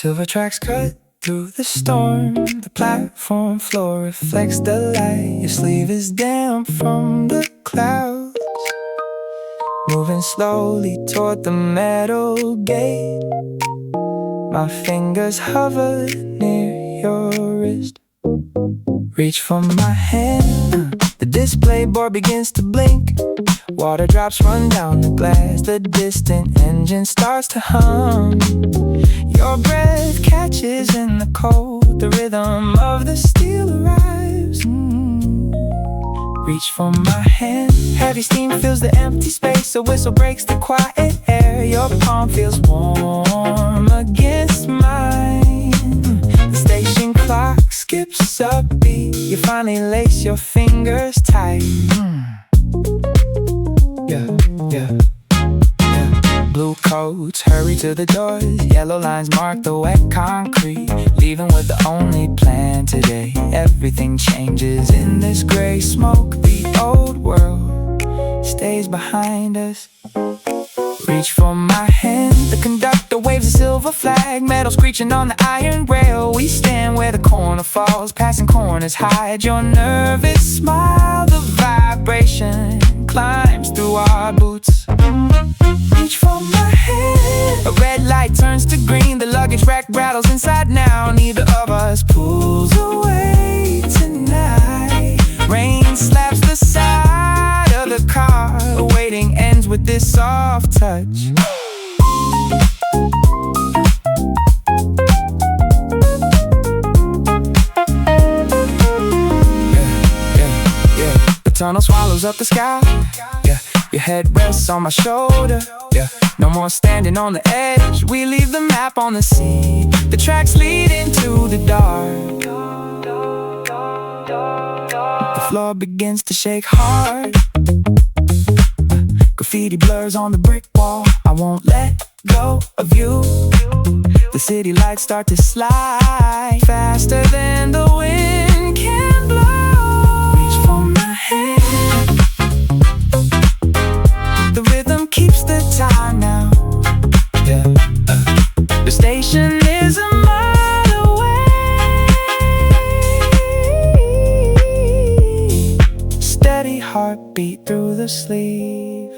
Silver tracks cut through the storm. The platform floor reflects the light. Your sleeve is damp from the clouds. Moving slowly toward the metal gate. My fingers hover near your wrist. Reach for my hand. The display board begins to blink. Water drops run down the glass. The distant engine starts to hum. Your breath catches in the cold. The rhythm of the steel arrives. Reach for my hand. Heavy steam fills the empty space. A whistle breaks the quiet air. Your palm feels warm against mine. The station clock skips a beat. You finally lace your fingers tight. Yeah. Blue coats hurry to the doors. Yellow lines mark the wet concrete. Leaving with the only plan today. Everything changes in this gray smoke. The old world stays behind us. Reach for my hand. The conductor waves a silver flag. Metal screeching on the iron rail. We stand where the corner falls. Passing corners hide your nervous smile. The vibration climbs through our boots. Reach for my hand. A red light turns to green. The luggage rack rattles inside now. Neither of us pulls away tonight. Rain slaps the side of the car. Waiting ends with this soft touch. The tunnel swallows up the sky. Your head rests on my shoulder. No more standing on the edge. We leave the map on the seat. The tracks lead into the dark. The floor begins to shake hard. Graffiti blurs on the brick wall. I won't let go of you. The city lights start to slide faster than the wind can blow. Reach for my hand. The rhythm keeps the time now. The station is a mile away. Steady heartbeat through the sleeve.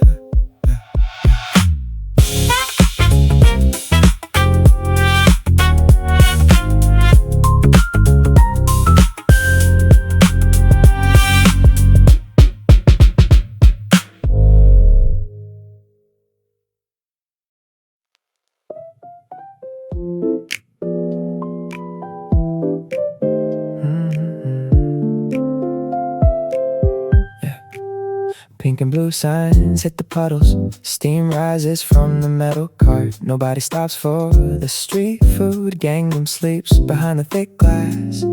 Pink and blue signs hit the puddles. Steam rises from the metal cart. Nobody stops for the street food. Gangnam sleeps behind the thick glass.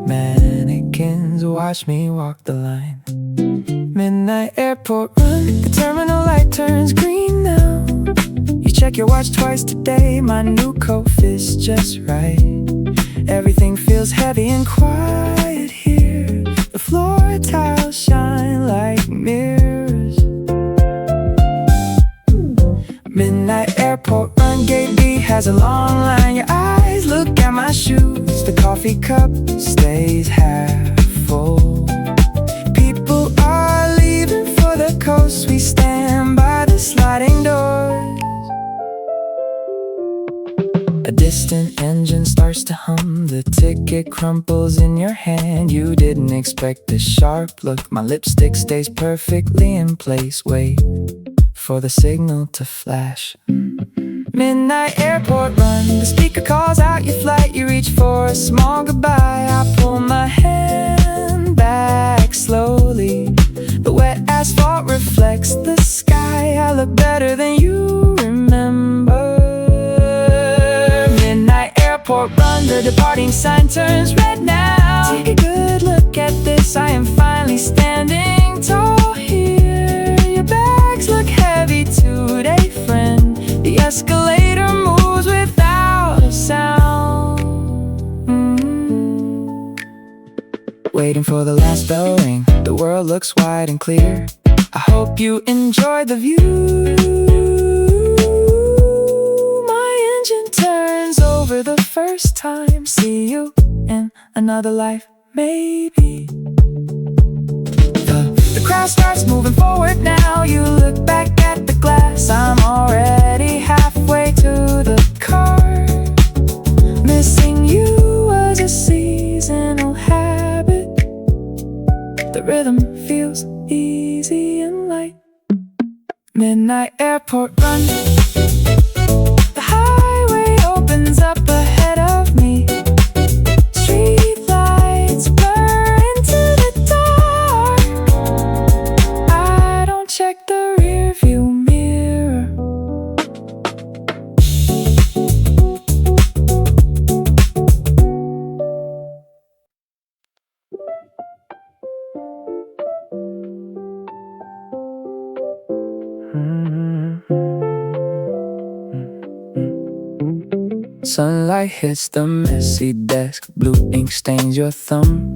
Mannequins watch me walk the line. Midnight airport run. The terminal light turns green now. You check your watch twice today. My new coat fits just right. Everything feels heavy and quiet here. The floor tiles shine like mirrors. Midnight airport run, gate B has a long line. Your eyes look at my shoes. The coffee cup stays half full. People are leaving for the coast. We stand by the sliding doors. A distant engine starts to hum. The ticket crumples in your hand. You didn't expect a sharp look. My lipstick stays perfectly in place. Wait for the signal to flash. Midnight airport run. The speaker calls out your flight. You reach for a small goodbye. I pull my hand back slowly. The wet asphalt reflects the sky. I look better than you remember. Airport run, the departing sign turns red now. Take a good look at this. I am finally standing tall here. Your bags look heavy today, friend. The escalator moves without a sound. Waiting for the last bell ring. The world looks wide and clear. I hope you enjoyed the view. My engine turns over. over the first time. See you in another life, maybe. The crowd starts moving forward now. You look back at the glass. I'm already halfway to the car. Missing you was a seasonal habit. The rhythm feels easy and light. Midnight airport run. The highway opens up ahead of me. Street lights blur into the dark. I don't check the rear view mirror. Sunlight hits the messy desk. Blue ink stains your thumb.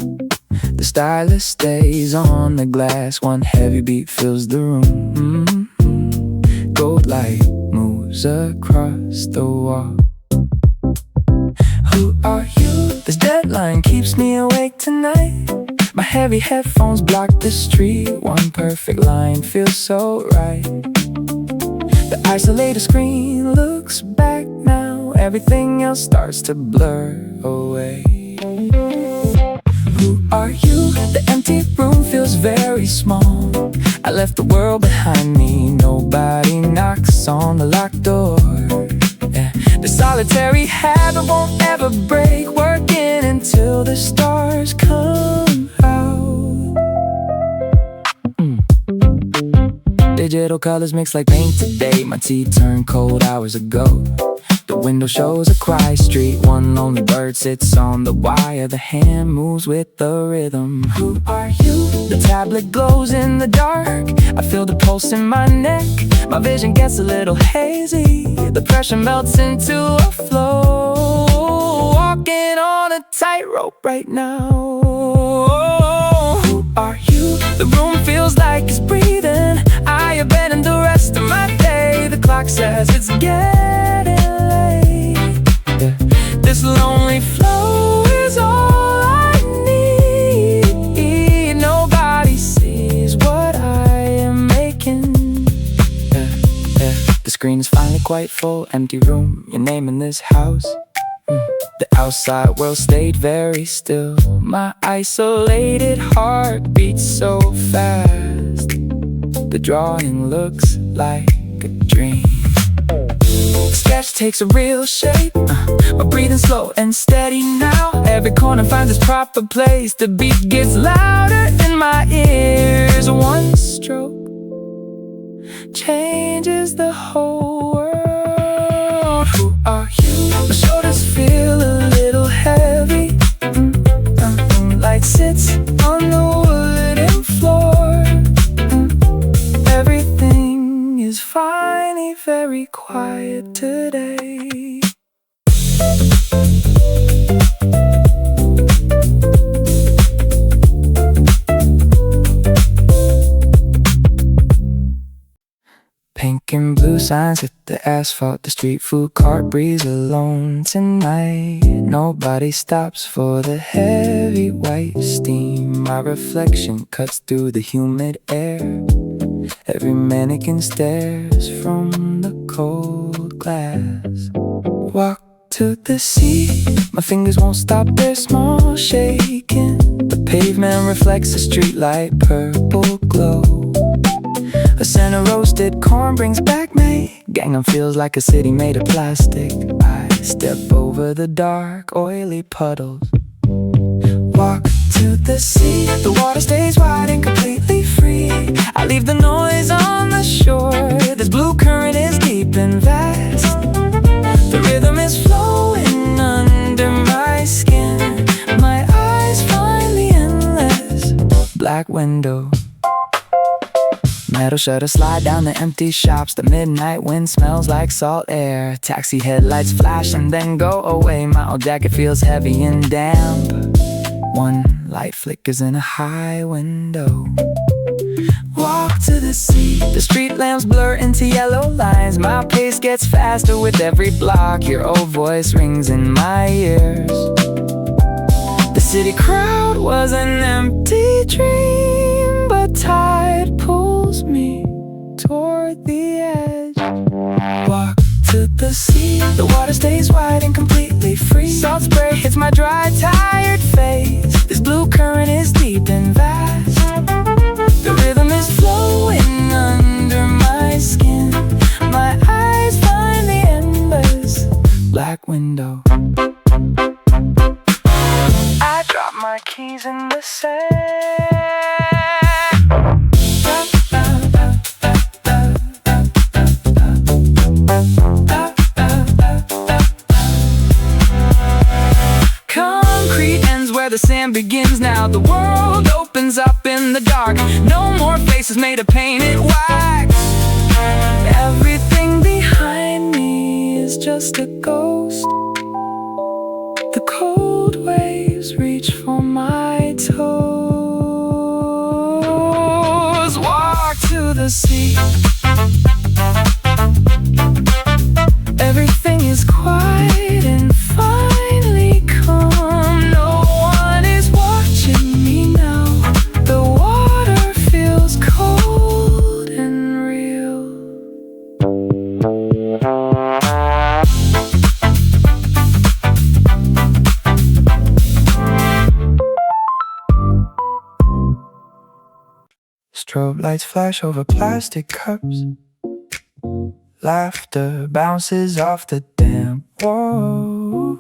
The stylus stays on the glass. One heavy beat fills the room. Gold light moves across the wall. Who are you? This deadline keeps me awake tonight. My heavy headphones block the street. One perfect line feels so right. The isolated screen looks back now. Everything else starts to blur away. Who are you? The empty room feels very small. I left the world behind me. Nobody knocks on the locked door. Yeah. The solitary habit won't ever break. Working until the stars come out. Digital colors mix like paint today. My tea turned cold hours ago. The window shows a quiet street. One lonely bird sits on the wire. The hand moves with the rhythm. Who are you? The tablet glows in the dark. I feel the pulse in my neck. My vision gets a little hazy. The pressure melts into a flow. Walking on a tightrope right now. Who are you? The room feels like it's breathing. I abandon the rest of my day. The clock says it's getting late. This lonely flow is all I need. Nobody sees what I am making. The screen is finally quite full. Empty room, your name in this house. The outside world stayed very still. My isolated heart beats so fast. The drawing looks like a dream. The sketch takes a real shape. My breathing slow and steady now. Every corner finds its proper place. The beat gets louder in my ears. One stroke changes the whole world. Who are you? My shoulders feel a little heavy. Light sits on the wooden floor. Everything is finally very quiet today. Pink and blue signs hit the asphalt. The street food cart breathes alone tonight. Nobody stops for the heavy white steam. My reflection cuts through the humid air. Every mannequin stares from the cold glass. Walk to the sea. My fingers won't stop their small shaking. The pavement reflects the streetlight purple glow. A scent of roasted corn brings back May. Gangnam feels like a city made of plastic. I step over the dark, oily puddles. Walk to the sea. The water stays wide and completely free. I leave the noise on the shore. This blue current is deep and vast. The rhythm is flowing under my skin. My eyes find the endless black window. Metal shutters slide down the empty shops. The midnight wind smells like salt air. Taxi headlights flash and then go away. My old jacket feels heavy and damp. One light flickers in a high window. Walk to the sea. The street lamps blur into yellow lines. My pace gets faster with every block. Your old voice rings in my ears. The city crowd was an empty dream, but tide pulls me toward the edge. Walk to the sea. The water stays wide and completely free. Salt spray hits my dry, tired face. This blue current is deep and vast. The rhythm is flowing under my skin. My eyes find the endless black window. I drop my keys in the sand. Concrete ends where the sand begins. Now the world opens up in the dark. No more faces made of painted wax. Everything behind me is just a ghost. The cold waves reach for my toes. Walk to the sea. Everything is quiet and finally calm. No one is watching me now. The water feels cold and real. Strobe lights flash over plastic cups. Laughter bounces off the damp walls.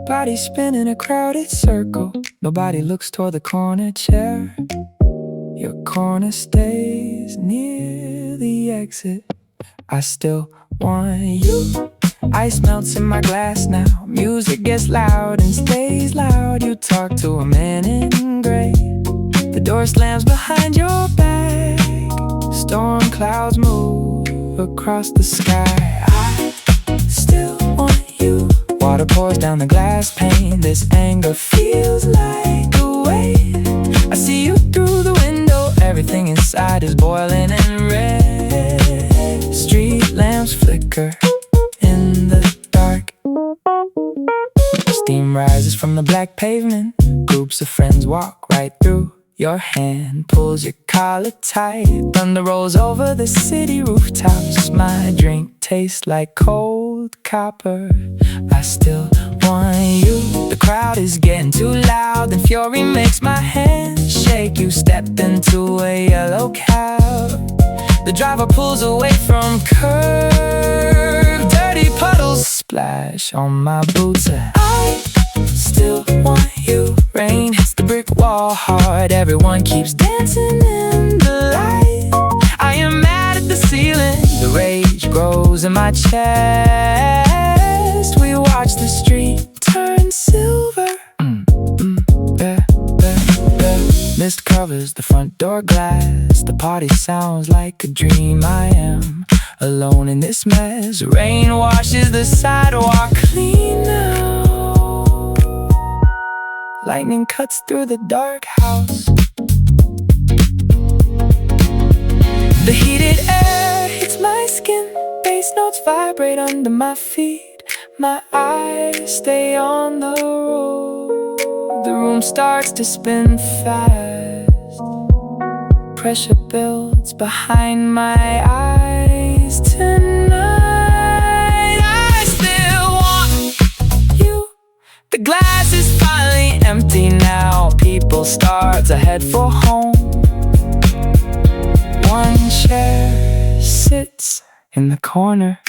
Bodies spin in a crowded circle. Nobody looks toward the corner chair. Your corner stays near the exit. I still want you. Ice melts in my glass now. Music gets loud and stays loud. You talk to a man in gray. The door slams behind your back. Storm clouds move across the sky. I still want you. Water pours down the glass pane. This anger feels like a wave. I see you through the window. Everything inside is boiling and red. Street lamps flicker in the dark. Steam rises from the black pavement. Groups of friends walk right through. Your hand pulls your collar tight. Thunder rolls over the city rooftops. My drink tastes like cold copper. I still want you. The crowd is getting too loud, and fury makes my hands shake. You step into a yellow cab. The driver pulls away from curb. Dirty puddles splash on my boots. I still want you. Rain hits the brick wall hard. Everyone keeps dancing in the light. I am mad at the ceiling. The rage grows in my chest. We watch the street turn silver. Mist covers the front door glass. The party sounds like a dream. I am alone in this mess. Rain washes the sidewalk clean now. Lightning cuts through the dark house. The heated air hits my skin. Bass notes vibrate under my feet. My eyes stay on the road. The room starts to spin fast. Pressure builds behind my eyes tonight. I still want you. The glass is finally empty now. People start to head for home. One chair sits in the corner.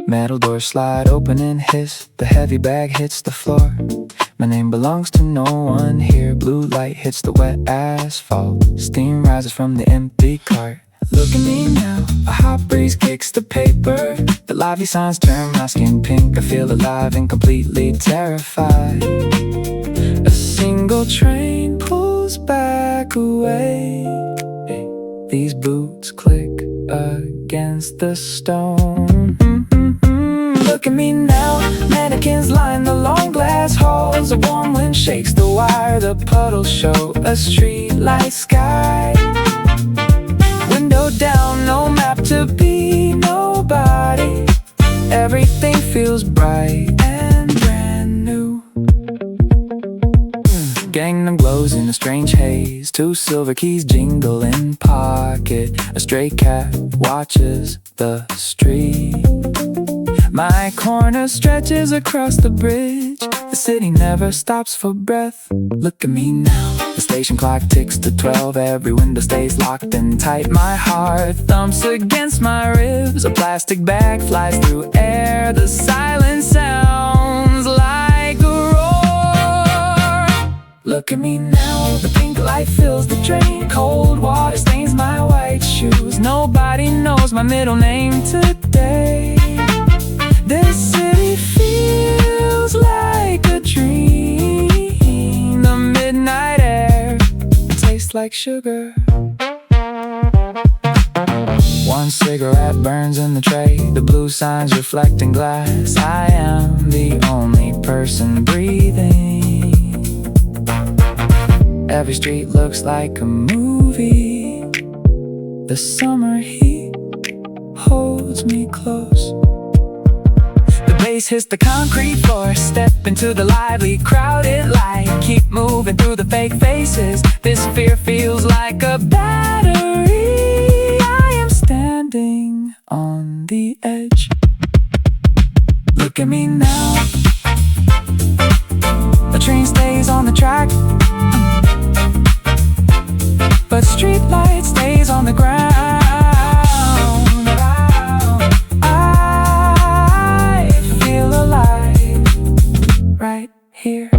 Metal doors slide open and hiss. The heavy bag hits the floor. My name belongs to no one here. Blue light hits the wet asphalt. Steam rises from the empty cart. Look at me now, a hot breeze kicks the paper. The lively signs turn my skin pink. I feel alive and completely terrified. A single train pulls back away. These boots click against the stone. Look at me now, mannequins line the long glass halls. A warm wind shakes the wire, the puddles show a streetlight sky. Window down, no map to be nobody. Everything feels bright and brand new. Gangnam glows in a strange haze. Two silver keys jingle in pocket. A stray cat watches the street. My corner stretches across the bridge. The city never stops for breath. Look at me now. The station clock ticks to 12. Every window stays locked and tight. My heart thumps against my ribs. A plastic bag flies through air. The silence sounds like a roar. Look at me now. The pink light fills the drain. Cold water stains my white shoes. Nobody knows my middle name today. This city feels like a dream. The midnight air tastes like sugar. One cigarette burns in the tray. The blue signs reflect in glass. I am the only person breathing. Every street looks like a movie. The summer heat holds me close. Bass hits the concrete floor. Step into the lively, crowded light. Keep moving through the fake faces. This fear feels like a battery. I am standing on the edge. Look at me now. The train stays on the track, but street light stays on the ground. Right here.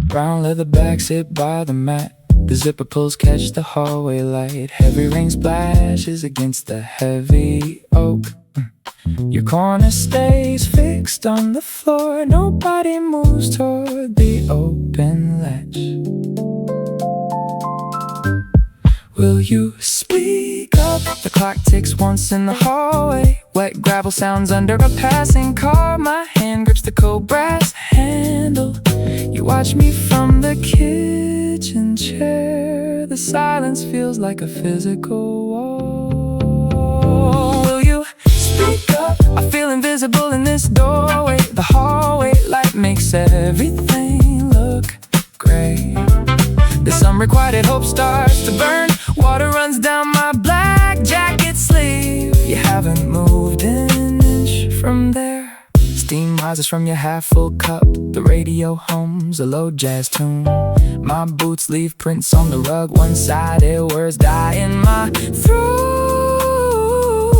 Brown leather bag sit by the mat. The zipper pulls catch the hallway light. Heavy rain splashes against the heavy oak. Your corner stays fixed on the floor. Nobody moves toward the open latch. Will you speak up? The clock ticks once in the hallway. Wet gravel sounds under a passing car. My hand grips the cold brass handle. You watch me from the kitchen chair. The silence feels like a physical wall. Will you speak up? I feel invisible in this doorway. The hallway light makes everything look gray. This unrequited hope starts to burn. Water runs down my black jacket sleeve. You haven't moved an inch from there. Steam rises from your half-full cup. The radio hums a low jazz tune. My boots leave prints on the rug. One-sided words die in my throat.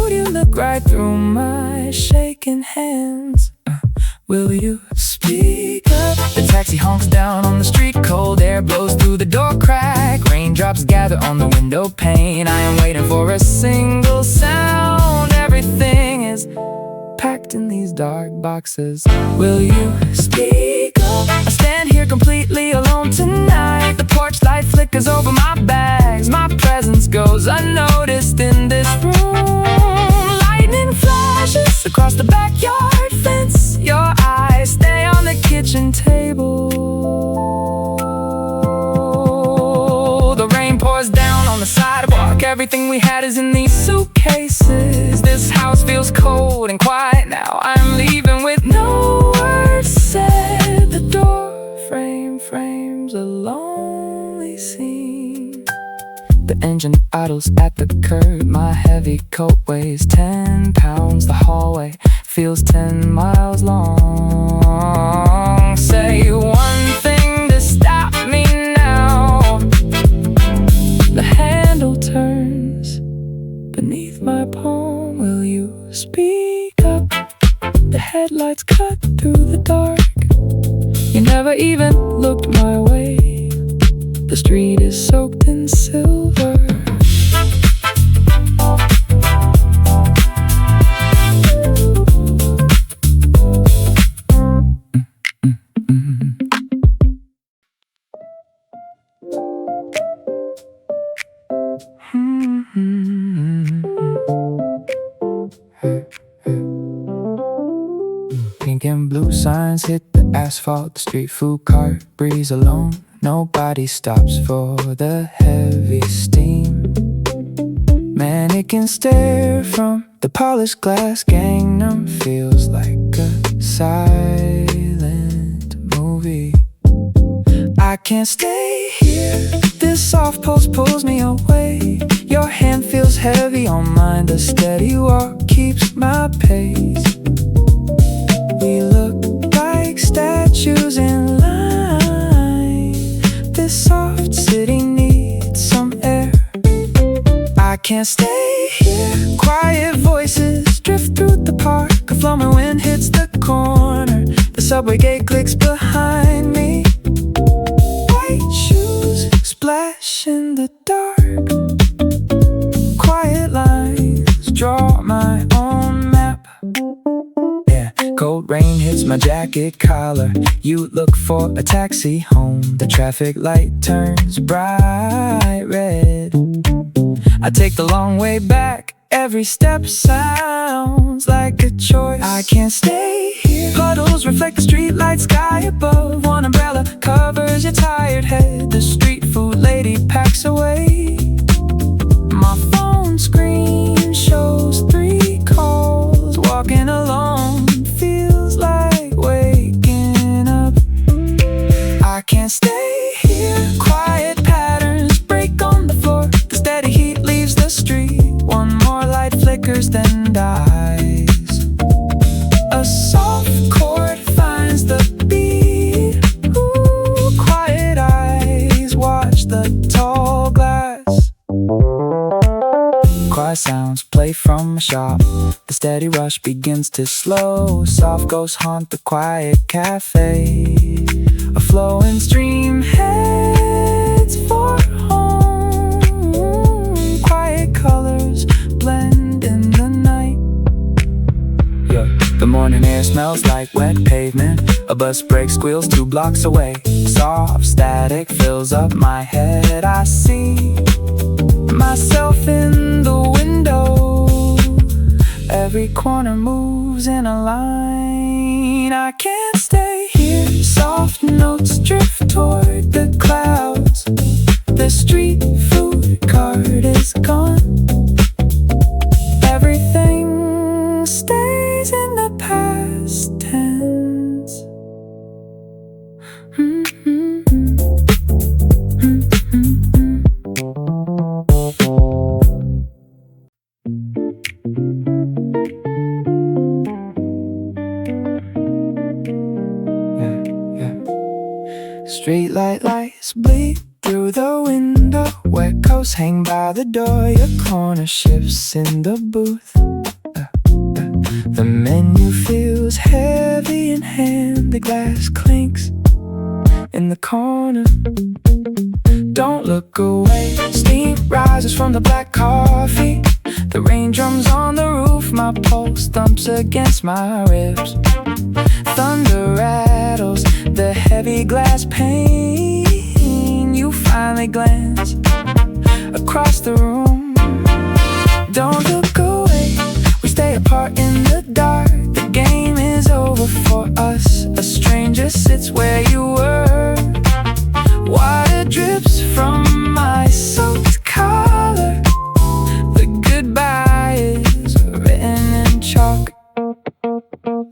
You look right through my shaking hands. Will you speak up? The taxi honks down on the street. Cold air blows through the door crack. Raindrops gather on the window pane. I am waiting for a single sound. Everything is packed in these dark boxes. Will you speak up? I stand here completely alone tonight. The porch light flickers over my bags. My presence goes unnoticed in this room. Lightning flashes across the backyard fence. Your eyes stay on the kitchen table. The rain pours down on the sidewalk. Everything we had is in these suitcases. This house feels cold and quiet now. I'm leaving with no words said. The door frame frames a lonely scene. The engine idles at the curb. My heavy coat weighs 10 pounds. The hallway feels 10 miles long. Say one thing to stop me now. The handle turns beneath my palm. Will you speak up? The headlights cut through the dark. You never even looked my way. The street is soaked in silver. Pink and blue signs hit the asphalt. The street food cart breeze alone. Nobody stops for the heavy steam. Mannequins stare from the polished glass. Gangnam feels like a silent movie. I can't stay here. This soft pulse pulls me away. Your hand feels heavy on mine. The steady walk keeps my pace. We look like statues in line. This soft city needs some air. I can't stay here. Quiet voices drift through the park. A flowing wind hits the corner. The subway gate clicks behind me. White shoes splash in the dark. Quiet lines draw my own map. Yeah, cold rain hits my jacket collar. You look for a taxi home. The traffic light turns bright red. I take the long way back. Every step sounds like a choice. I can't stay here. Puddles reflect the streetlight sky above. One umbrella covers your tired head. The street food lady packs away. My phone screen shows 3 calls. Walking alone feels like waking up. I can't stay here. Quiet patterns break on the floor. The steady heat leaves the street. One more light flickers then dies. A soft chord finds the beat. Ooh, quiet eyes watch the tall glass. Quiet sounds play from a shop. The steady rush begins to slow. Soft ghosts haunt the quiet cafe. A flowing stream heads for home. Quiet colors blend in the night. Yeah. The morning air smells like wet pavement. A bus brake squeals 2 blocks away. Soft static fills up my head. I see myself in the window. Every corner moves in a line. I can't stay here. Soft notes drift toward the clouds. The street food cart is gone. Everything stays in the past tense. Streetlight lights bleed through the window. Wet coats hang by the door. Your corner shifts in the booth. The menu feels heavy in hand. The glass clinks in the corner. Don't look away. Steam rises from the black coffee. The rain drums on the roof. My pulse thumps against my ribs. Thunder rattles the heavy glass pane. You finally glance across the room. Don't look away. We stay apart in the dark. The game is over for us. A stranger sits where you were. Water drips from my soaked collar. The goodbye is written in chalk.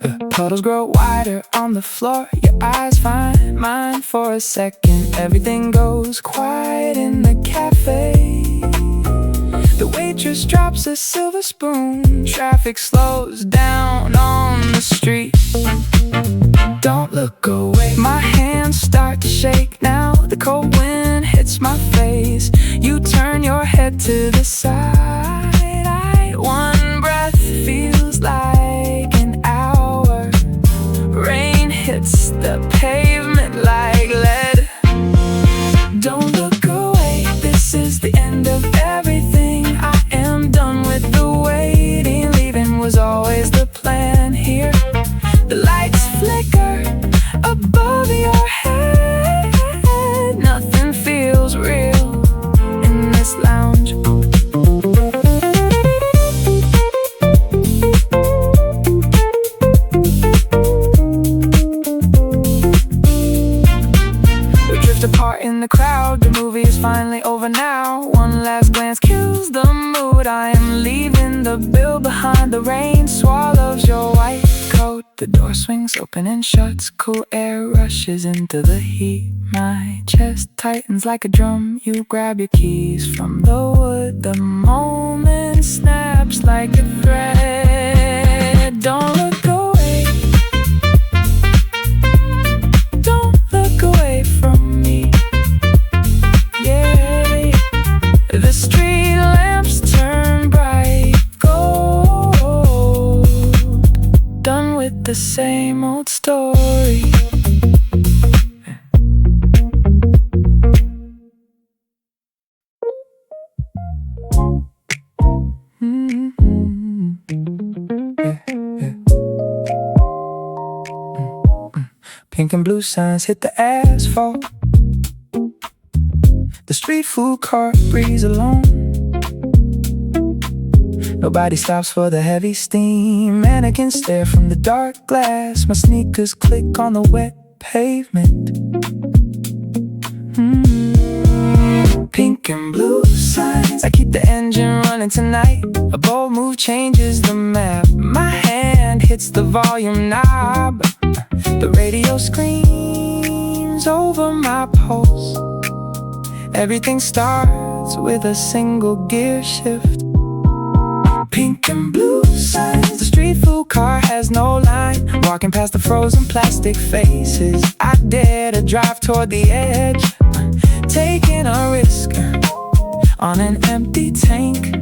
The puddles grow wider on the floor. Your eyes find mine for a second. Everything goes quiet in the cafe. The waitress drops a silver spoon. Traffic slows down on the street. Don't look away. My hands start to shake now. The cold wind hits my face. You turn your head to the side. One breath feels like an hour. The door swings open and shuts, cool air rushes into the heat. My chest tightens like a drum, you grab your keys from the wood. The moment snaps like a thread. Don't look away, don't look away from me. Yeah, the street lamps turn bright gold. Done with the same old story. Pink and blue signs hit the asphalt. The street food cart breathes alone. Nobody stops for the heavy steam. Mannequins stare from the dark glass. My sneakers click on the wet pavement. Pink and blue signs, I keep the engine running tonight. A bold move changes the map. My hand hits the volume knob. The radio screams over my pulse. Everything starts with a single gear shift. Pink and blue signs, the street food car has no line. Walking past the frozen plastic faces, I dare to drive toward the edge. Taking a risk on an empty tank.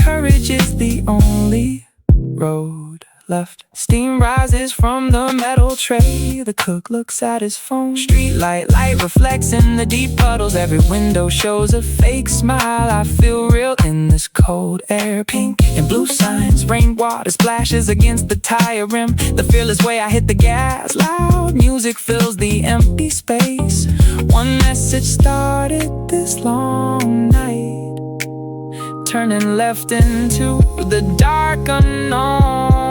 Courage is the only road left. Steam rises from the metal tray. The cook looks at his phone. Streetlight light reflects in the deep puddles. Every window shows a fake smile. I feel real in this cold air. Pink and blue signs, rainwater splashes against the tire rim. The fearless way I hit the gas. Loud music fills the empty space. One message started this long night, turning left into the dark unknown.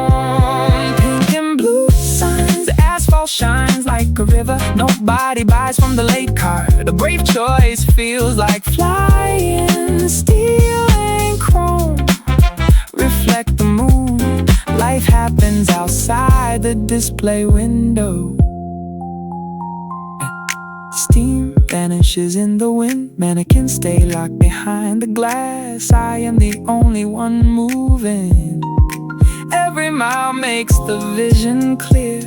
Pink and blue signs, the asphalt shines like a river. Nobody buys from the late car. The brave choice feels like flying. Steel and chrome reflect the moon. Life happens outside the display window. Steam vanishes in the wind. Mannequins stay locked behind the glass. I am the only one moving. Every mile makes the vision clear,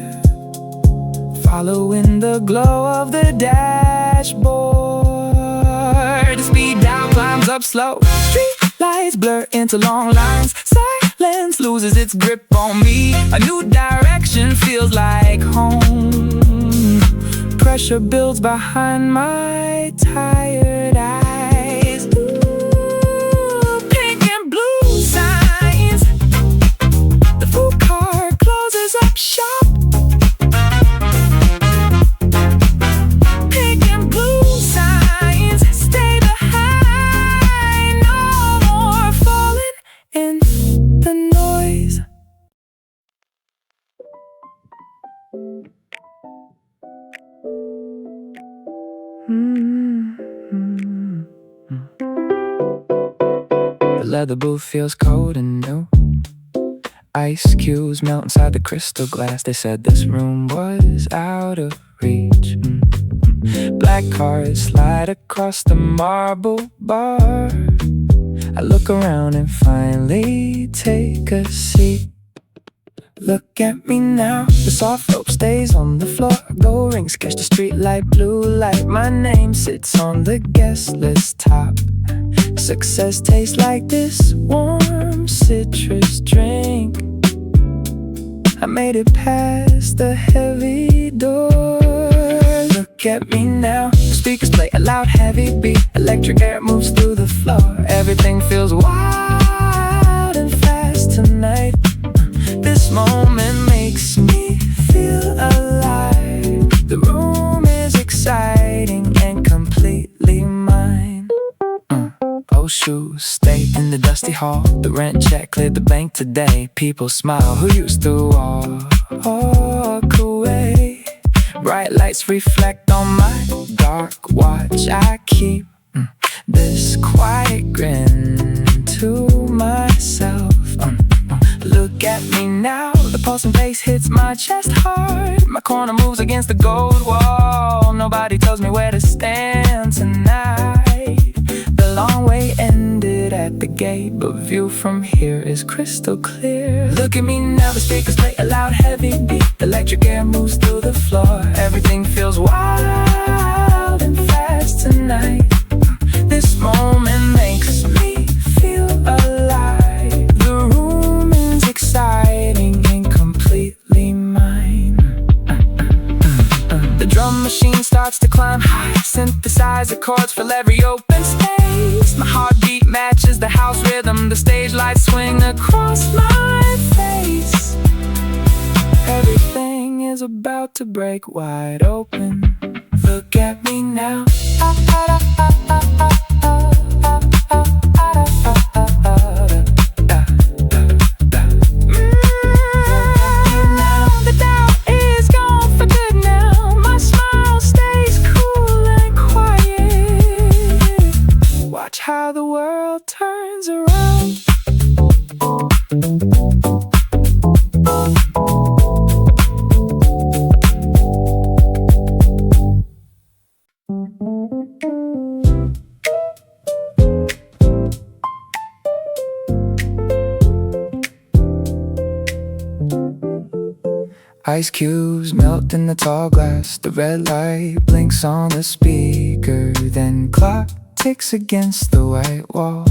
following the glow of the dashboard. The speed dial climbs up slow. Street lights blur into long lines. Silence loses its grip on me. A new direction feels like home. Pressure builds behind my tired eyes. Ooh, pink and blue signs. The food cart closes up shop. Pink and blue signs, stay behind. No more falling in the noise. The leather booth feels cold and new. Ice cubes melt inside the crystal glass. They said this room was out of reach. Black cars slide across the marble bar. I look around and finally take a seat. Look at me now, the soft rope stays on the floor. Gold rings catch the street light, blue light. My name sits on the guest list top. Success tastes like this warm citrus drink. I made it past the heavy door. Look at me now, the speakers play a loud heavy beat. Electric air moves through the floor. Everything feels wild and fast tonight. This moment makes me feel alive. The room is exciting and completely mine. Old shoes stay in the dusty hall. The rent check cleared the bank today. People smile who used to walk away. Bright lights reflect on my dark watch. I keep this quiet grin to myself. Look at me now, the pulsing bass hits my chest hard. My corner moves against the gold wall. Nobody tells me where to stand tonight. The long way ended at the gate, but view from here is crystal clear. Look at me now, the speakers play a loud heavy beat. Electric air moves through the floor. Everything feels wild and fast tonight. This moment makes me feel alive. The room is exciting and completely mine. The drum machine starts to climb high. Synthesizer chords fill every open space. My heartbeat matches the house rhythm. The stage lights swing across my face. Everything is about to break wide open. Look at me now. The doubt is gone for good now. My smile stays cool and quiet. Watch how the world turns around. Ice cubes melt in the tall glass. The red light blinks on the speaker. Then clock ticks against the white wall.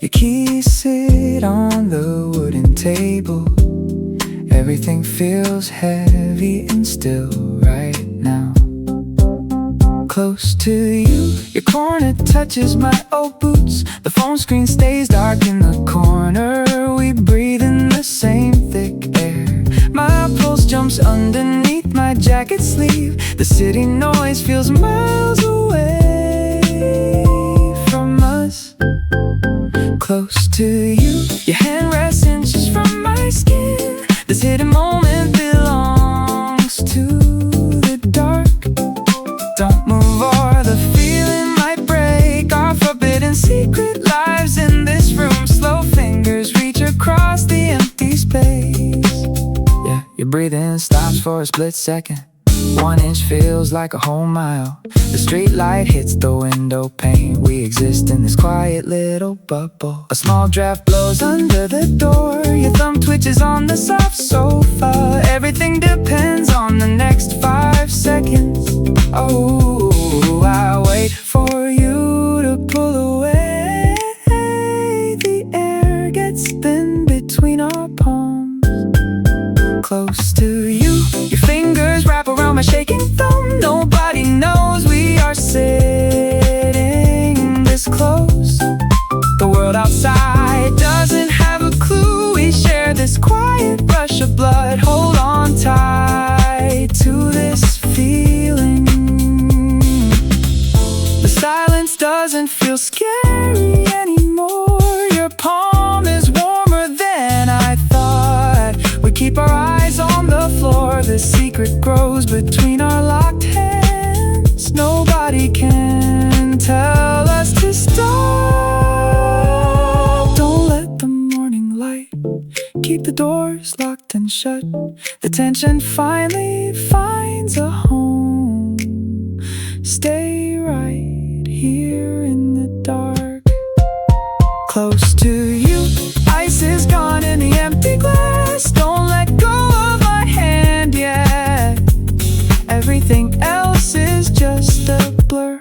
Your keys sit on the wooden table. Everything feels heavy and still right now. Close to you, your corner touches my old boots. The phone screen stays dark in the corner. We breathe in the same thick air. My pulse jumps underneath my jacket sleeve. The city noise feels miles away from us. Close to you, your hand rests inches from my skin. This hidden moment belongs to the dark. Don't move or the feeling might break. Our forbidden secret lives in this room. Slow fingers reach across the empty space. Yeah, your breathing stops for a split second. 1 inch feels like a whole mile. The street light hits the window pane. We exist in this quiet little bubble. A small draft blows under the door. Your thumb twitches on the soft sofa. Everything depends on the next 5 seconds. Oh, I wait for you to pull away. The air gets thin between our palms. Close to you, your fingers wrap around my shaking thumb. Nobody knows we are sitting this close. The world outside doesn't have a clue. We share this quiet rush of blood. Hold on tight to this feeling. The silence doesn't feel scary anymore. Your palm is warmer than I thought. We keep our eyes on the floor. The secret grows between our locked hands. Nobody can tell us to stop. Don't let the morning light keep the doors locked and shut. The tension finally finds a home. Stay right here in the dark. Close to you, ice is gone in the empty glass. Don't let go of my hand yet. Everything else is just a blur.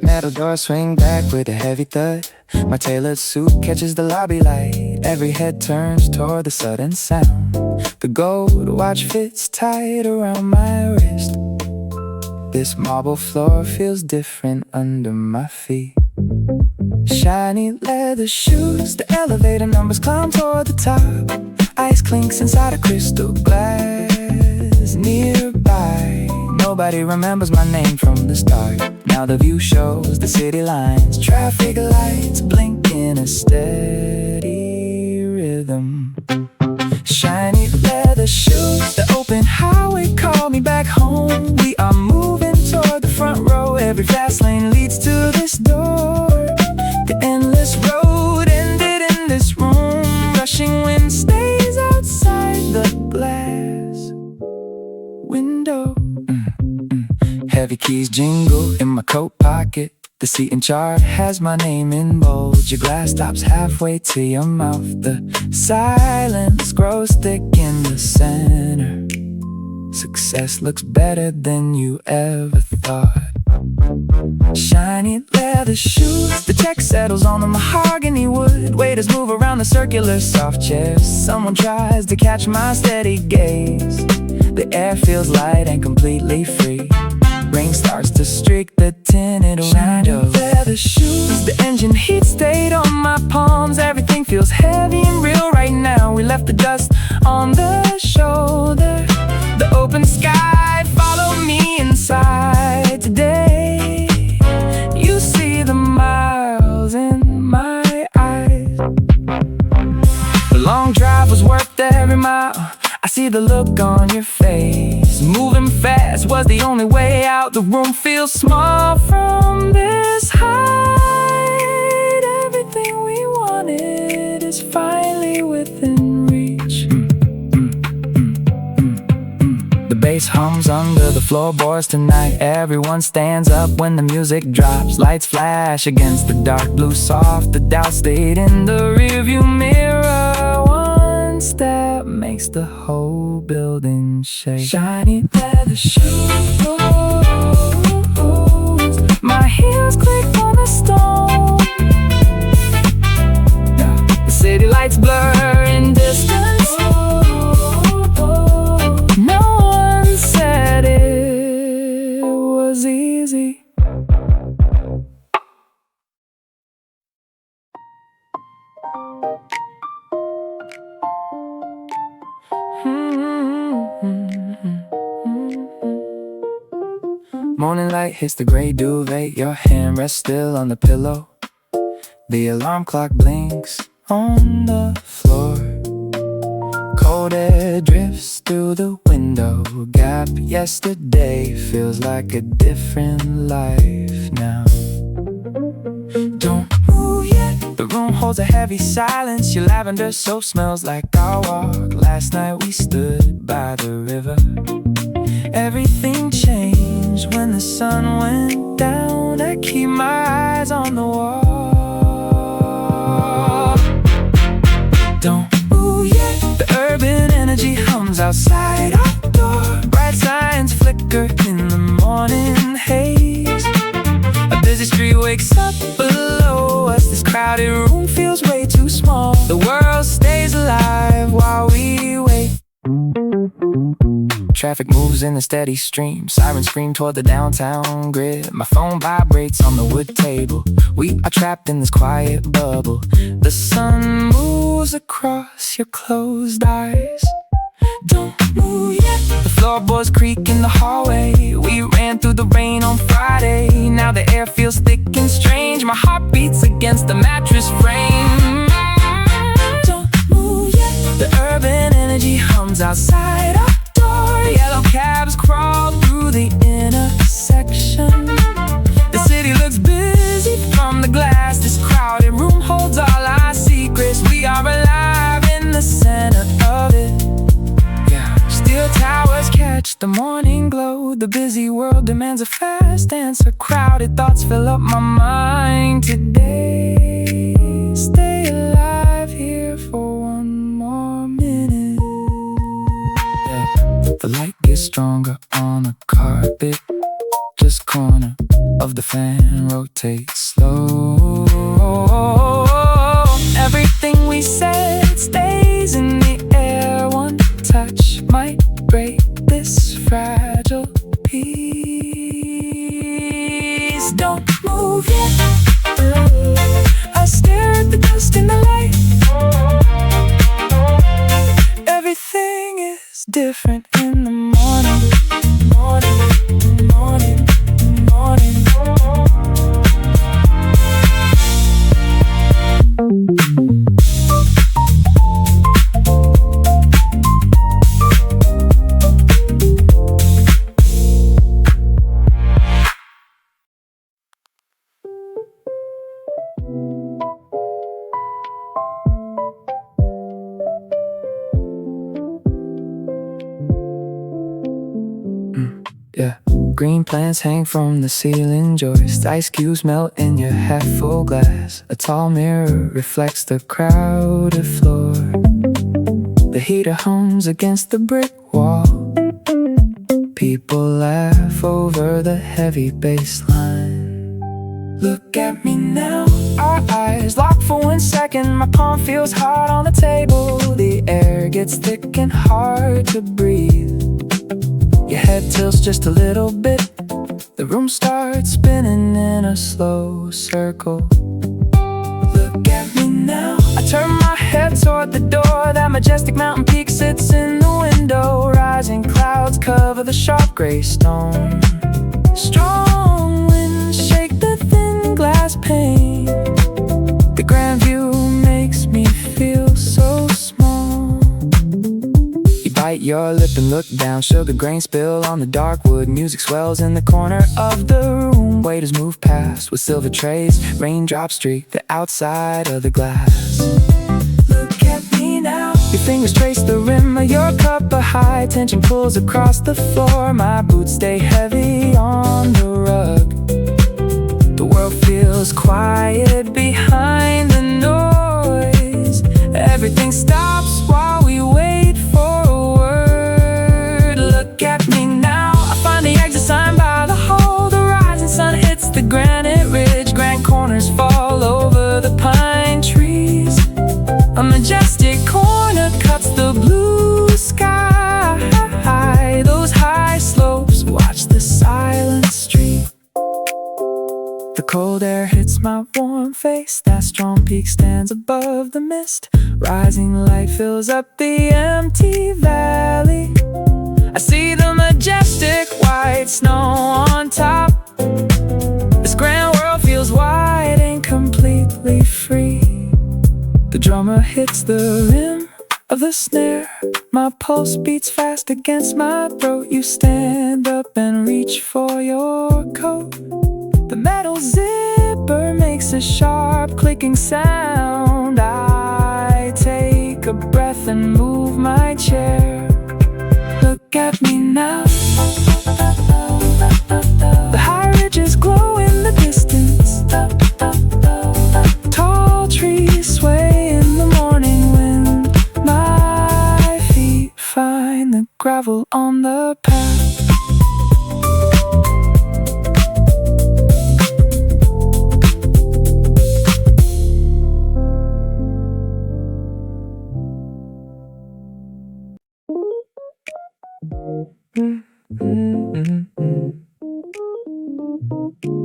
Metal doors swing back with a heavy thud. My tailored suit catches the lobby light. Every head turns toward the sudden sound. The gold watch fits tight around my wrist. This marble floor feels different under my feet. Shiny leather shoes, the elevator numbers climb toward the top. Ice clinks inside a crystal glass near nobody remembers my name from the start. Now the view shows the city lines, traffic lights blink in a steady rhythm. Shiny leather shoes, the open highway call me back home. We are moving toward the front row, every fast lane leads to this door. The endless road ended in this room, rushing wind stays outside the glass window. Heavy keys jingle in my coat pocket. The seating chart has my name in bold. Your glass stops halfway to your mouth. The silence grows thick in the center. Success looks better than you ever thought. Shiny leather shoes, the check settles on the mahogany wood. Waiters move around the circular soft chairs. Someone tries to catch my steady gaze. The air feels light and completely free. Rain starts to streak the tinted windows. Shiny leather shoes, the engine heat stayed on my palms. Everything feels heavy and real right now. We left the dust on the shoulder. The open sky, follow me inside today. You see the miles in my eyes. The long drive was worth every mile. I see the look on your face. Moving fast was the only way out. The room feels small from this height. Everything we wanted is finally within reach. The bass hums under the floorboards tonight. Everyone stands up when the music drops. Lights flash against the dark blue soft. The doubt stayed in the rearview mirror. One step makes the whole building shake. Shiny leather shoes, my heels click on the stone. The city lights blur in distance. No one said it was easy. Morning light hits the gray duvet. Your hand rests still on the pillow. The alarm clock blinks on the floor. Cold air drifts through the window gap. Yesterday feels like a different life now. Don't move yet. The room holds a heavy silence. Your lavender soap smells like our walk. Last night we stood by the river. Everything changed when the sun went down. I keep my eyes on the wall. Don't move yet. The urban energy hums outside our door. Bright signs flicker in the morning haze. A busy street wakes up below us. This crowded room feels way too small. The world stays alive while we wait. Traffic moves in a steady stream. Sirens scream toward the downtown grid. My phone vibrates on the wood table. We are trapped in this quiet bubble. The sun moves across your closed eyes. Don't move yet. The floorboards creak in the hallway. We ran through the rain on Friday. Now the air feels thick and strange. My heart beats against the mattress frame. Don't move yet. The urban energy hums outside our door. Yellow cabs crawl through the intersection. The city looks busy from the glass. This crowded room holds all our secrets. We are alive in the center of it. Steel towers catch the morning glow. The busy world demands a fast answer. Crowded thoughts fill up my mind today. Stay alive here for one more minute. The light gets stronger on the carpet. Just corner of the fan rotates slow. Everything we said stays in the air. One touch might break this fragile piece. Don't move yet. I stare at the dust in the light. Everything is different in the morning. Yeah. Green plants hang from the ceiling joist. Ice cubes melt in your half-full glass. A tall mirror reflects the crowded floor. The heater hums against the brick wall. People laugh over the heavy bass line. Look at me now. Our eyes lock for 1 second. My palm feels hard on the table. The air gets thick and hard to breathe. Your head tilts just a little bit. The room starts spinning in a slow circle. Look at me now. I turn my head toward the door. That majestic mountain peak sits in the window. Rising clouds cover the sharp gray stone. Strong winds shake the thin glass pane. The grand view makes me feel so small. You bite your lip and look down. Sugar grains spill on the dark wood. Music swells in the corner of the room. Waiters move past with silver trays. Raindrops streak the outside of the glass. Look at me now. Your fingers trace the rim of your cup. A high tension pulls across the floor. My boots stay heavy on the rug. The world feels quiet behind the noise. Everything stops while we wait for a word. Look at me now. I find the exit sign by the hole. The rising sun hits the granite ridge. Grand corners fall over the pine trees. A majestic corner cuts the blue sky. Those high slopes watch the silent street. The cold air hits my warm face. That strong peak stands above the mist. Rising light fills up the empty valley. I see the majestic white snow on top. This grand world feels wide and completely free. The drummer hits the rim of the snare. My pulse beats fast against my throat. You stand up and reach for your coat. The metal zipper makes a sharp clicking sound. I take a breath and move my chair. Look at me now. The high ridges glow in the distance. Tall trees sway in the morning wind. My feet find the gravel on the path.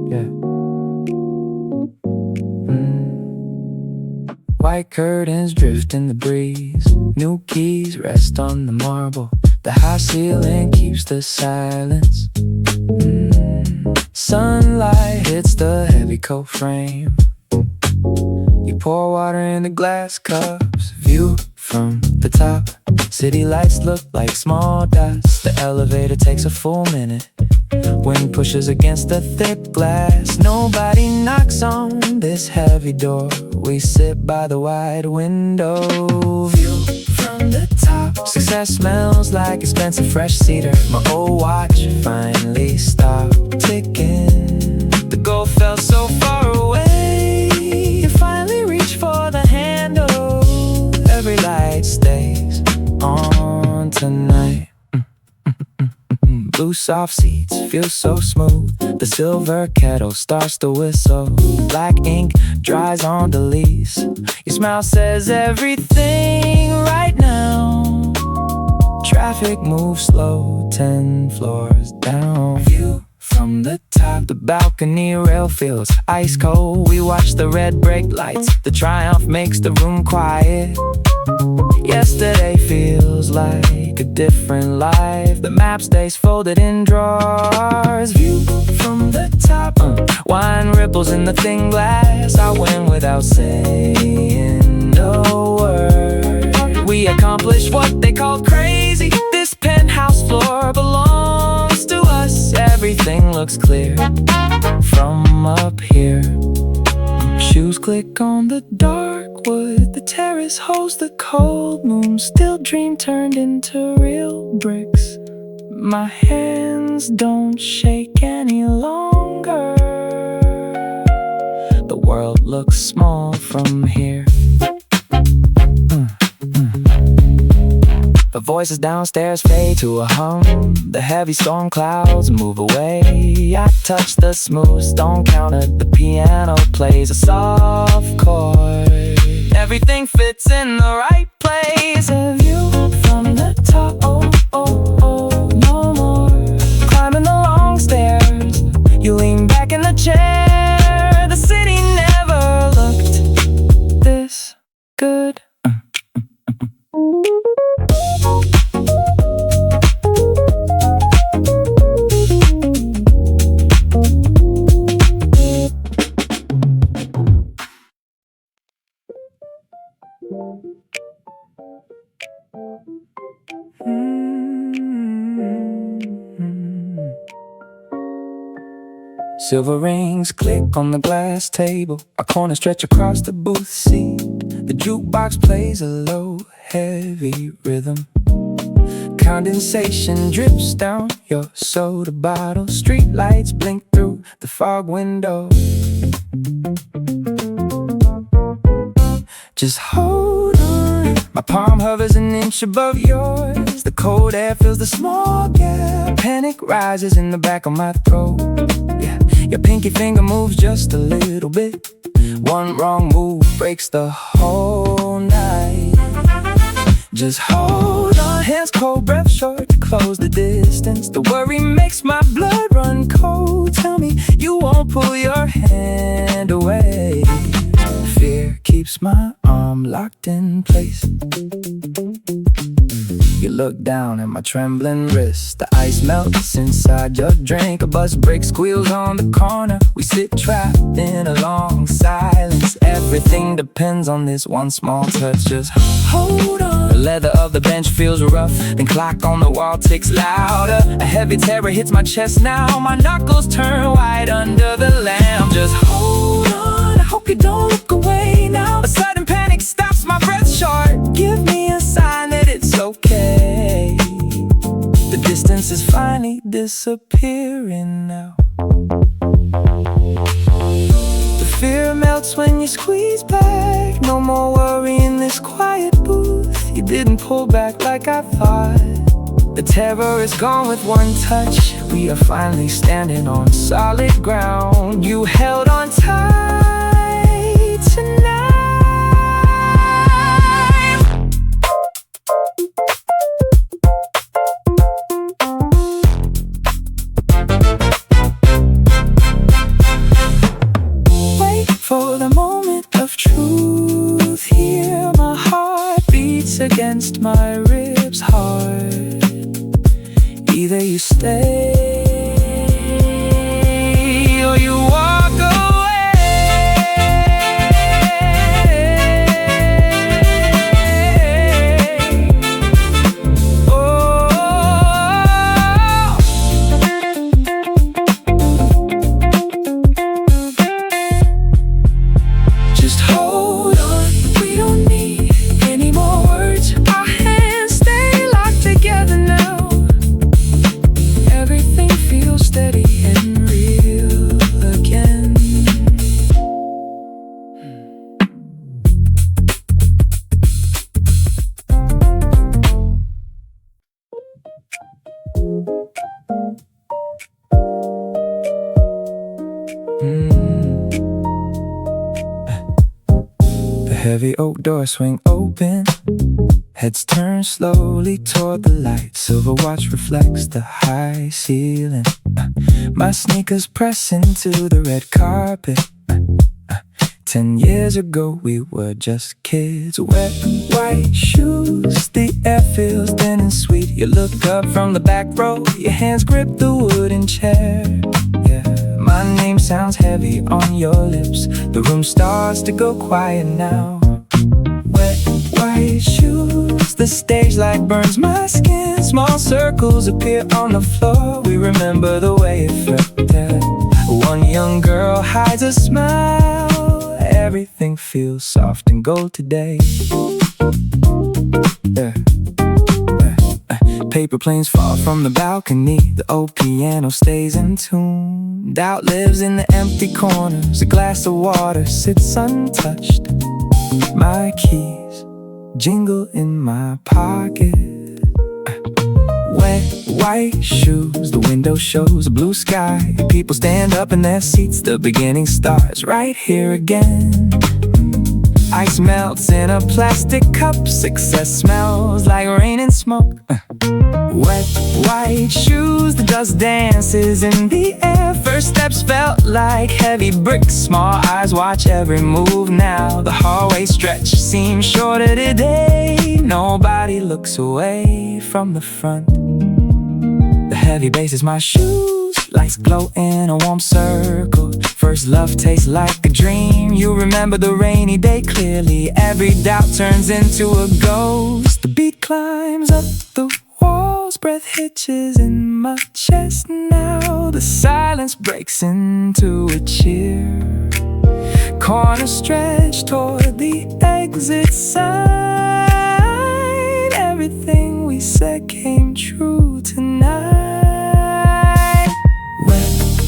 Yeah. White curtains drift in the breeze. New keys rest on the marble. The high ceiling keeps the silence. Sunlight hits the heavy coat frame. You pour water in the glass cups. View from the top. City lights look like small dots. The elevator takes a full minute. Wind pushes against the thick glass. Nobody knocks on this heavy door. We sit by the wide window. View from the top. Success smells like expensive fresh cedar. My old watch finally stopped ticking. The goal felt so far away. You finally reach for the handle. Every light stays on tonight. Blue soft seats feel so smooth. The silver kettle starts to whistle. Black ink dries on the leaves. Your smile says everything right now. Traffic moves slow, 10 floors down. View from the top. The balcony rail feels ice cold. We watch the red brake lights. The Triumph makes the room quiet. Yesterday feels like a different life. The map stays folded in drawers. View from the top. Wine ripples in the thin glass. I win without saying a word. We accomplished what they call crazy. This penthouse floor belongs to us. Everything looks clear from up here. Shoes click on the dark wood. The terrace holds the cold moon. Still dream turned into real bricks. My hands don't shake any longer. The world looks small from here. The voices downstairs fade to a hum. The heavy storm clouds move away. I touch the smooth stone counter. The piano plays a soft chord. Everything fits in the right place. A view from the top. Oh, oh, oh, no more climbing the long stairs. You lean back in the chair. The city never looked this good. Silver rings click on the glass table. A corner stretch across the booth seat. The jukebox plays a low, heavy rhythm. Condensation drips down your soda bottle. Street lights blink through the fog window. Just hold on. My palm hovers an inch above yours. The cold air fills the small gap. Panic rises in the back of my throat. Yeah, your pinky finger moves just a little bit. One wrong move breaks the whole night. Just hold on. Hands cold, breath short to close the distance. The worry makes my blood run cold. Tell me you won't pull your hand away. Fear keeps my arm locked in place. You look down at my trembling wrist. The ice melts inside your drink. A bus brake squeals on the corner. We sit trapped in a long silence. Everything depends on this one small touch. Just hold on. The leather of the bench feels rough. The clock on the wall ticks louder. A heavy terror hits my chest now. My knuckles turn white under the lamp. Just hold on. I hope you don't look away now. A sudden panic stops my breath short. Give me a sign that it's okay. The distance is finally disappearing now. The fear melts when you squeeze back. No more worry in this quiet booth. You didn't pull back like I thought. The terror is gone with one touch. We are finally standing on solid ground. You held on tight tonight. Wait for the moment of truth. Hear my heart beats against my ribs hard. Either you stay or you walk away. Oh, just hold on. We don't need any more words. Our hands stay locked together now. Everything feels steady and real again. The heavy oak doors swing open. Heads turn slowly toward the light. Silver watch reflects the high ceiling. My sneakers press into the red carpet. 10 years ago we were just kids. Wet white shoes, the air feels thin and sweet. You look up from the back row, your hands grip the wooden chair. Yeah, my name sounds heavy on your lips. The room starts to go quiet now. Wet white shoes, the stage light burns my skin. Small circles appear on the floor. We remember the way it felt there. One young girl hides a smile. Everything feels soft and gold today. Paper planes fall from the balcony. The old piano stays in tune. Doubt lives in the empty corners. A glass of water sits untouched. My keys jingle in my pocket. Wet white shoes, the window shows a blue sky. People stand up in their seats. The beginning starts right here again. Ice melts in a plastic cup. Success smells like rain and smoke. Wet white shoes, the dust dances in the air. First steps felt like heavy bricks. Small eyes watch every move now. The hallway stretch seems shorter today. Nobody looks away from the front. The heavy bass is my shoes. Lights glow in a warm circle. First love tastes like a dream. You remember the rainy day clearly. Every doubt turns into a ghost. The beat climbs up the walls. Breath hitches in my chest now. The silence breaks into a cheer. Corner stretch toward the exit sign. Everything we said came true tonight.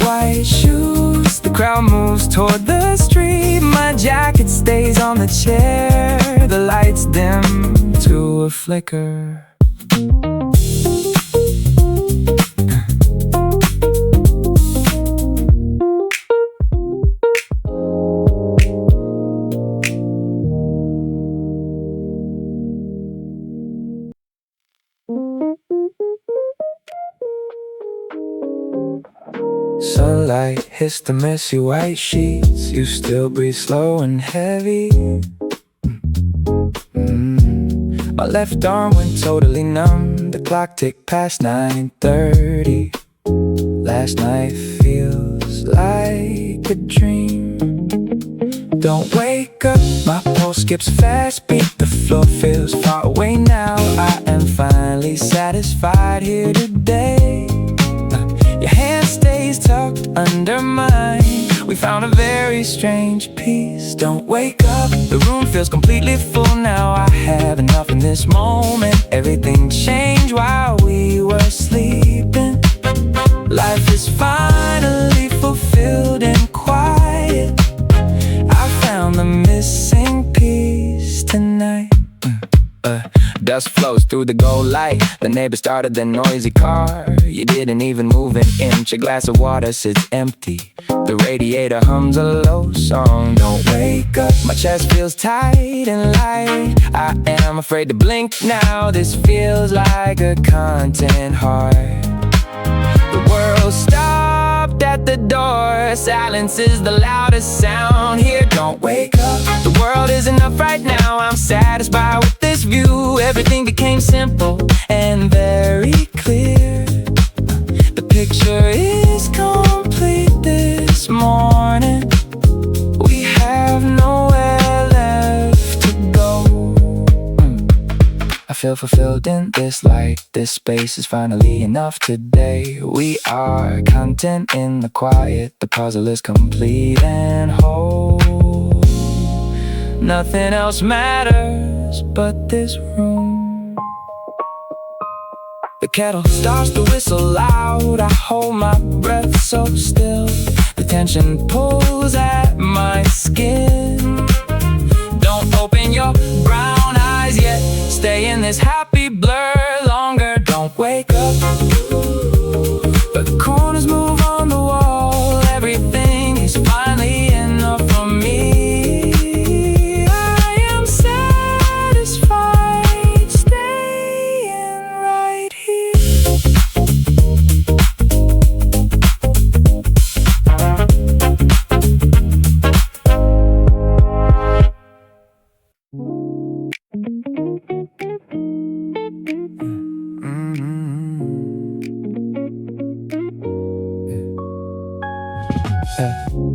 White shoes, the crowd moves toward the street. My jacket stays on the chair. The lights dim to a flicker. Sunlight hits the messy white sheets. You still breathe slow and heavy. My left arm went totally numb. The clock ticked past 9:30. Last night feels like a dream. Don't wake up, my pulse skips fast beat. The floor feels far away now. I am finally satisfied here today. Your hand stays tucked under mine. We found a very strange peace. Don't wake up, the room feels completely full now. I have enough in this moment. Everything changed while we were sleeping. Life is finally fulfilled and quiet. I found the missing piece tonight. Dust flows through the gold light. The neighbor started the noisy car. You didn't even move an inch. A glass of water sits empty. The radiator hums a low song. Don't wake up, my chest feels tight and light. I am afraid to blink now. This feels like a content heart. The world stopped at the door. Silence is the loudest sound here. Don't wake up, the world is enough right now. I'm satisfied with this view. Everything became simple and very clear. The picture is complete this morning. We have nowhere left to go. I feel fulfilled in this light. This space is finally enough today. We are content in the quiet. The puzzle is complete and whole. Nothing else matters but this room. The kettle starts to whistle loud. I hold my breath so still. The tension pulls at my skin. Don't open your brown eyes yet. Stay in this happy blur longer. Don't wake up. The corners move on the wall. Everything is finally enough for me. I am satisfied staying right here.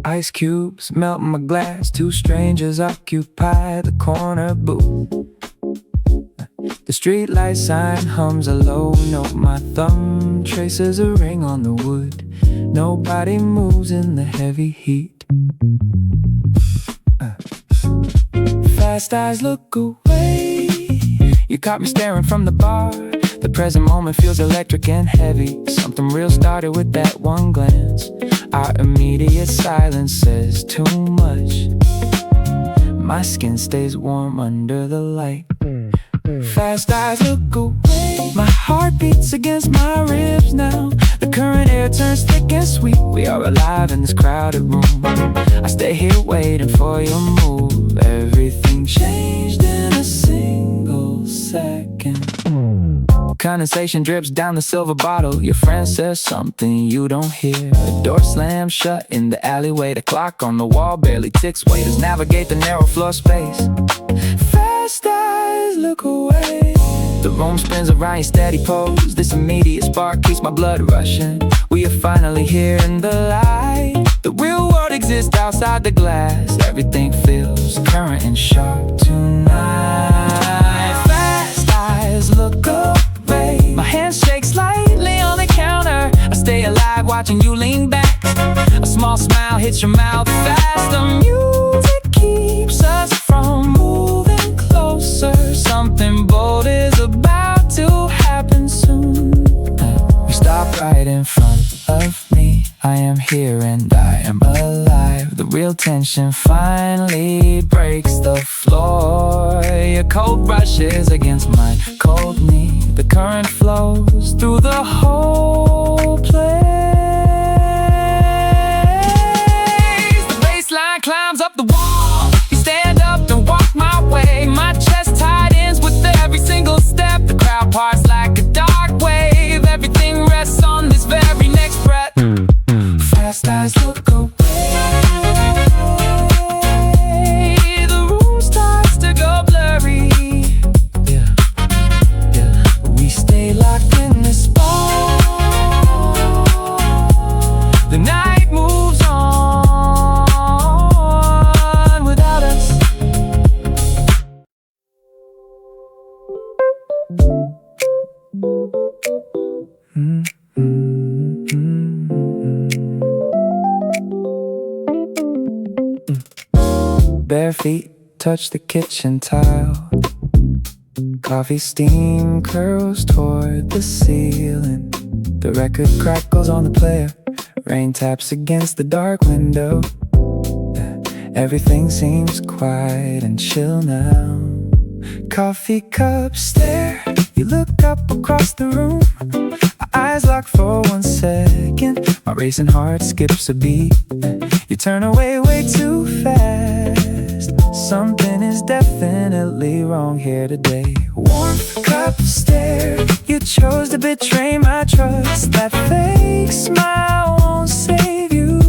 Ice cubes melt my glass. Two strangers occupy the corner booth. The streetlight sign hums a low note. My thumb traces a ring on the wood. Nobody moves in the heavy heat. Fast eyes look away. You caught me staring from the bar. The present moment feels electric and heavy. Something real started with that one glance. Our immediate silence says too much. My skin stays warm under the light. Fast eyes look away. My heart beats against my ribs now. The current air turns thick and sweet. We are alive in this crowded room. I stay here waiting for your move. Everything changed in a single second. Condensation drips down the silver bottle. Your friend says something you don't hear. The door slams shut in the alleyway. The clock on the wall barely ticks. Waiters navigate the narrow floor space. Fast eyes look away. The room spins around your steady pose. This immediate spark keeps my blood rushing. We are finally here in the light. The real world exists outside the glass. Everything feels current and sharp tonight. Fast eyes look away. My hand shakes slightly on the counter. I stay alive watching you lean back. A small smile hits your mouth fast. The music keeps us from moving closer. Something bold is about to happen soon. You stop right in front of me. I am here and I am alive. The real tension finally breaks the floor. Your cold brushes against my cold knee. The current flows through the whole place. The baseline climbs up the wall. You stand up and walk my way. My chest tightens with every single step. The crowd parts like a dark wave. Everything rests on this very next breath. Fast eyes look away. The room starts to go blurry. We stay locked in this spot. The night moves on without us. Bare feet touch the kitchen tile. Coffee steam curls toward the ceiling. The record crackles on the player. Rain taps against the dark window. Everything seems quiet and chill now. Coffee cups stare. You look up across the room. Our eyes lock for 1 second. My racing heart skips a beat. You turn away way too fast. Something is definitely wrong here today. Warmth cup stare. You chose to betray my trust. That fake smile won't save you.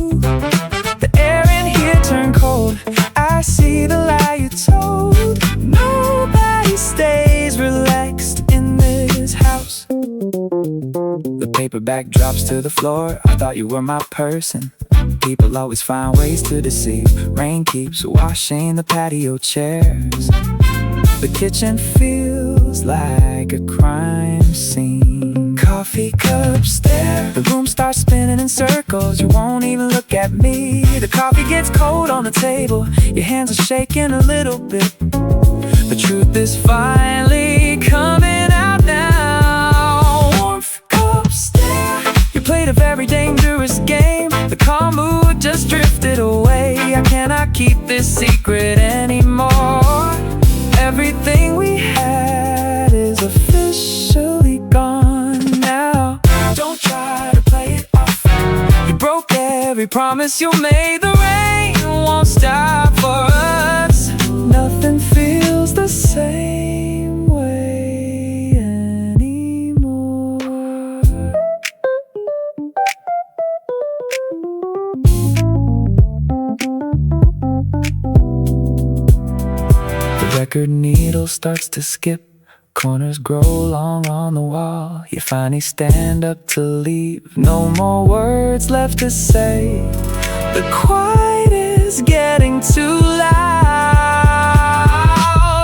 The air in here turned cold. I see the lie you told. Nobody stays relaxed in this house. The paperback drops to the floor. I thought you were my person. People always find ways to deceive. Rain keeps washing the patio chairs. The kitchen feels like a crime scene. Coffee cups stare. The room starts spinning in circles. You won't even look at me. The coffee gets cold on the table. Your hands are shaking a little bit. The truth is finally coming out now. Warmth cups stare. You played a very dangerous game. The calm mood just drifted away. I cannot keep this secret anymore. Everything we had is officially gone now. Don't try to play it off. You broke every promise you made. The rain won't stop for us. Nothing feels the same way anymore. The record needle starts to skip. Corners grow long on the wall. You finally stand up to leave. No more words left to say. The quiet is getting too loud.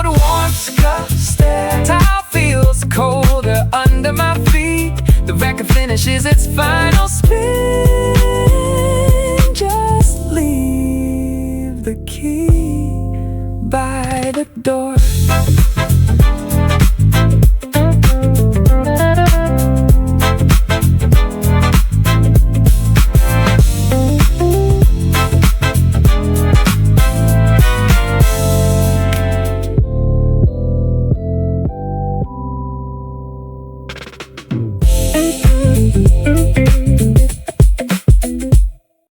Warmth cup stare. Tile feels colder under my feet. The record finishes its final spin. Just leave the key by the door.